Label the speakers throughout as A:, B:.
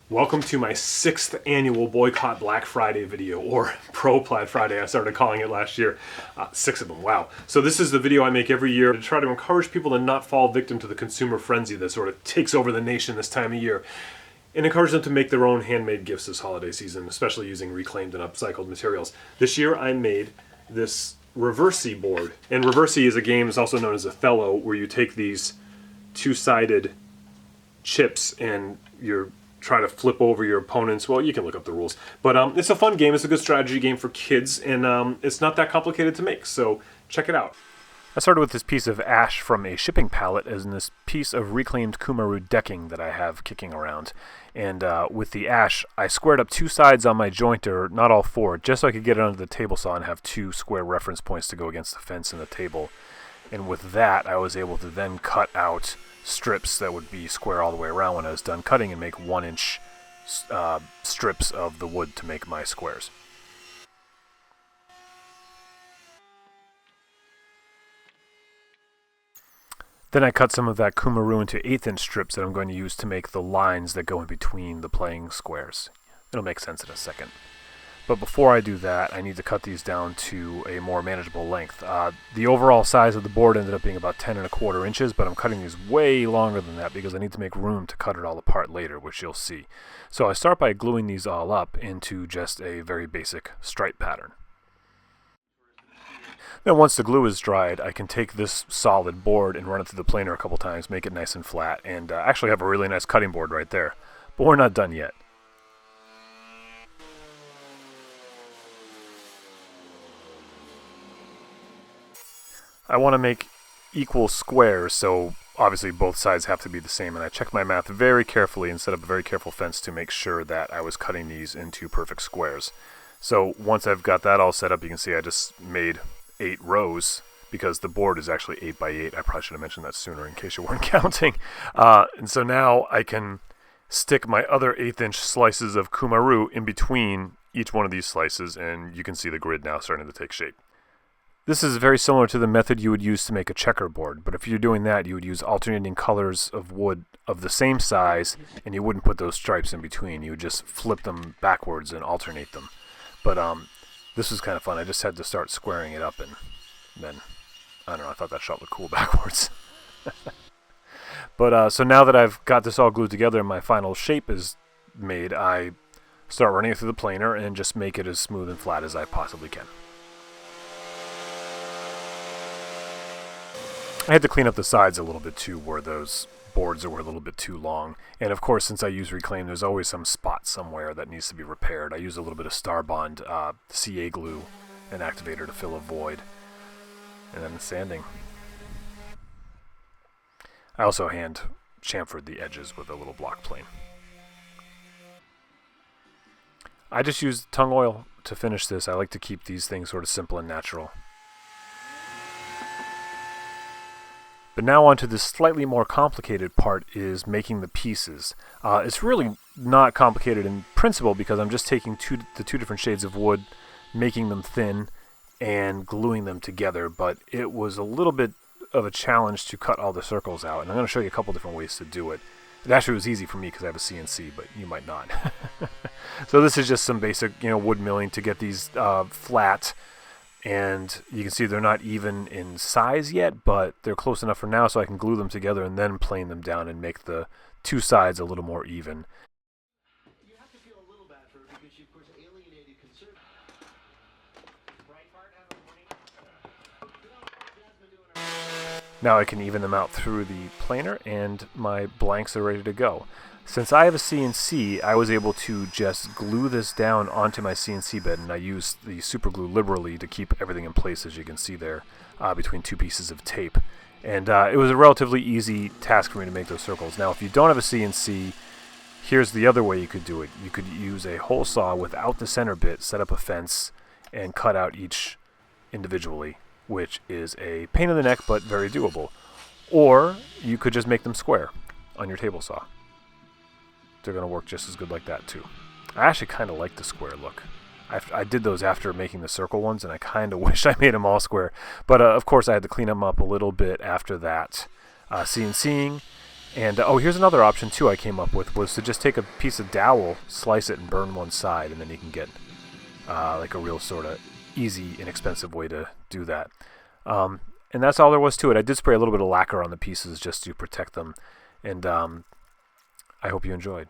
A: Welcome to my 6th annual Boycott Black Friday video, or Pro Plaid Friday, I started calling it last year. 6 of them, wow. So this is the video I make every year to try to encourage people to not fall victim to the consumer frenzy that sort of takes over the nation this time of year, and encourage them to make their own handmade gifts this holiday season, especially using reclaimed and upcycled materials. This year I made this Reversi board, and Reversi is a game that's also known as Othello, where you take these two-sided chips and you're try to flip over your opponents. Well, you can look up the rules. But it's a fun game. It's a good strategy game for kids, and it's not that complicated to make, so check it out. I started with this piece of ash from a shipping pallet as in this piece of reclaimed Kumaru decking that I have kicking around. And with the ash, I squared up two sides on my jointer, not all four, just so I could get it under the table saw and have two square reference points to go against the fence and the table. And with that, I was able to then cut out strips that would be square all the way around when I was done cutting and make 1-inch strips of the wood to make my squares. Then I cut some of that Kumaru into 1/8-inch strips that I'm going to use to make the lines that go in between the playing squares. It'll make sense in a second. But before I do that, I need to cut these down to a more manageable length. The overall size of the board ended up being about 10¼ inches, but I'm cutting these way longer than that because I need to make room to cut it all apart later, which you'll see. So I start by gluing these all up into just a very basic stripe pattern. Then once the glue is dried, I can take this solid board and run it through the planer a couple times, make it nice and flat, and actually have a really nice cutting board right there. But we're not done yet. I want to make equal squares, so obviously both sides have to be the same, and I checked my math very carefully and set up a very careful fence to make sure that I was cutting these into perfect squares. So once I've got that all set up, you can see I just made 8 rows, because the board is actually 8 by 8. I probably should have mentioned that sooner in case you weren't counting. And so now I can stick my other 1/8-inch slices of Kumaru in between each one of these slices, and you can see the grid now starting to take shape. This is very similar to the method you would use to make a checkerboard, but if you're doing that, you would use alternating colors of wood of the same size, and you wouldn't put those stripes in between. You would just flip them backwards and alternate them. But this was kind of fun. I just had to start squaring it up, and then, I don't know, I thought that shot looked cool backwards. But so now that I've got this all glued together and my final shape is made, I start running it through the planer and just make it as smooth and flat as I possibly can. I had to clean up the sides a little bit too, where those boards were a little bit too long. And of course, since I use reclaim, there's always some spot somewhere that needs to be repaired. I use a little bit of Starbond CA glue and activator to fill a void. And then sanding. I also hand chamfered the edges with a little block plane. I just used tung oil to finish this. I like to keep these things sort of simple and natural. But now on to the slightly more complicated part, is making the pieces. It's really not complicated in principle because I'm just taking the two different shades of wood, making them thin, and gluing them together. But it was a little bit of a challenge to cut all the circles out, and I'm going to show you a couple different ways to do it. It actually was easy for me because I have a CNC, but you might not. So this is just some basic, wood milling to get these flat. And you can see they're not even in size yet, but they're close enough for now so I can glue them together and then plane them down and make the two sides a little more even.
B: You have to feel a little bad for her because she, of course, alienated conservatives.
A: Now I can even them out through the planer, and my blanks are ready to go. Since I have a CNC, I was able to just glue this down onto my CNC bed, and I used the super glue liberally to keep everything in place, as you can see there, between two pieces of tape. And it was a relatively easy task for me to make those circles. Now, if you don't have a CNC, here's the other way you could do it. You could use a hole saw without the center bit, set up a fence, and cut out each individually, which is a pain in the neck, but very doable. Or you could just make them square on your table saw. They're going to work just as good like that too. I actually kind of like the square look. I did those after making the circle ones, and I kind of wish I made them all square. But of course I had to clean them up a little bit after that CNCing, And oh, here's another option too I came up with, was to just take a piece of dowel, slice it, and burn one side, and then you can get like a real sort of easy, inexpensive way to do that. And that's all there was to it. I did spray a little bit of lacquer on the pieces just to protect them, and I hope you enjoyed.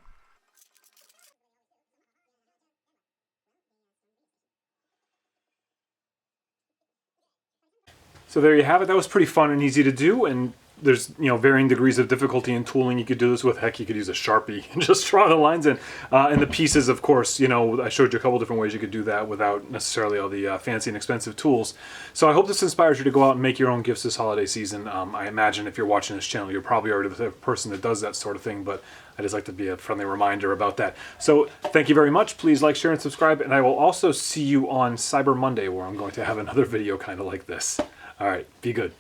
A: So there you have it. That was pretty fun and easy to do, and there's, you know, varying degrees of difficulty in tooling you could do this with. Heck, you could use a Sharpie and just draw the lines in. And the pieces, of course, you know, I showed you a couple different ways you could do that without necessarily all the fancy and expensive tools. So I hope this inspires you to go out and make your own gifts this holiday season. I imagine if you're watching this channel, you're probably already the person that does that sort of thing, but I just like to be a friendly reminder about that. So thank you very much. Please like, share, and subscribe. And I will also see you on Cyber Monday, where I'm going to have another video kind of like this. All right, be good.